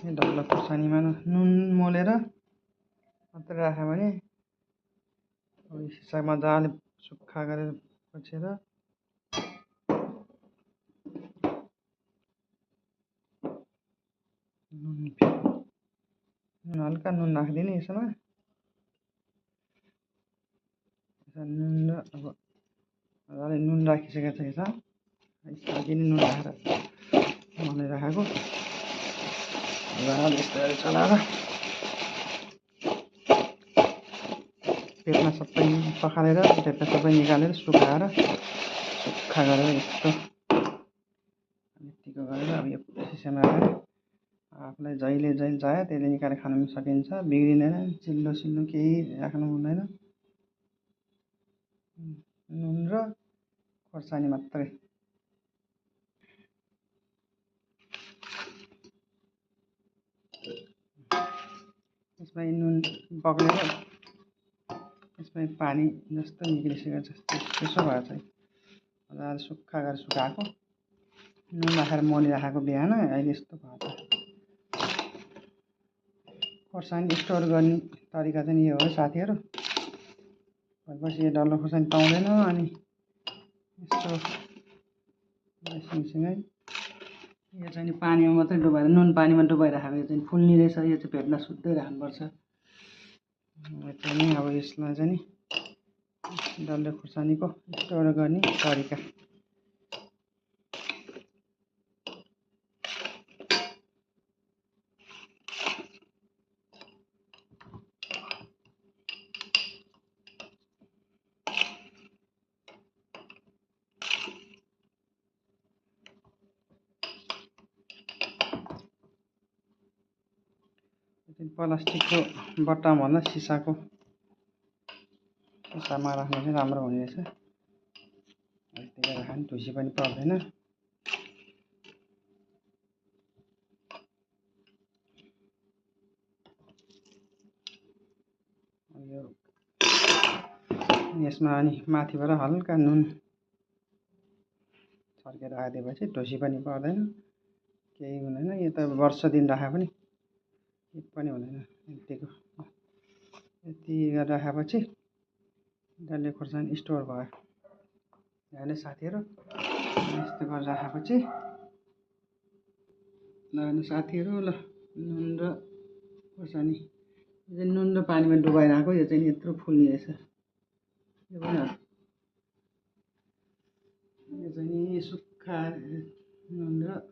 डल्लो खुर्सानीमा नुन मोलेर मात्रै राख्यो भने सिसा मजाले सुक्खा गरेर पछेर नुन हल्का नुन राखिदिने यसमा नुन र अब मजाले नुन राखिसकेको छ यसमा अघि नै नुन राखेर मलाई राखेको मजाले यस्तो गरी चलाएर पेटमा सबै पखालेर पेटमा सबै निकालेर सुकाएर सुक्खा गरेर यस्तो यतिको गरेर अब यो सिसामा राखेर आफूलाई जहिले चाहियो त्यसले निकालेर खान सकिन्छ बिग्रिँदैन चिल्लो सिल्लो केही राख्नु हुँदैन नुन र खोर्सानी मात्रै यसमा नुन पक्लेर यसमा पानी जस्तो निक्लिसकेको छ त्यसो भए चाहिँ मजाले सुक्खा गरेर सुकाएको नुन राखेर मोलिराखेको बिहान अहिले यस्तो भयो त खोर्सानी स्टोर गर्ने तरिका चाहिँ यो हो साथीहरू भएपछि यो डल्लो खोर्सानी पाउँदैन अनि यस्तो सँगसँगै यो चाहिँ पानीमा मात्रै डुबाएर नुन पानीमा डुबाइराखेको यो चाहिँ फुल्ने रहेछ यो चाहिँ भेट्न सुत्दै राख्नुपर्छ चाहिँ अब यसलाई चाहिँ डल्ले खुर्सानीको स्टोर गर्ने तरिका प्लास्टिकको बट्टाभन्दा सिसामा राख्नु चाहिँ राम्रो हुने रहेछ त्यही राख्नु ढुसी पनि पर्दैन यसमा अनि माथिबाट हल्का नुन छर्केर राखिदिएपछि ढुसी पनि पर्दैन केही हुँदैन यो त वर्ष दिन राखे पनि केही पनि हुँदैन यति गरेर राखेपछि डल्ले खुर्सानी स्टोर भयो हेर्नु साथीहरू यस्तो गरेर राखेपछि ल साथीहरू ल नुन र खुर्सानी यो चाहिँ नुन र पानीमा डुबाइरहेको यो चाहिँ यत्रो फुल्ने रहेछ यो चाहिँ सुक्खा नुन र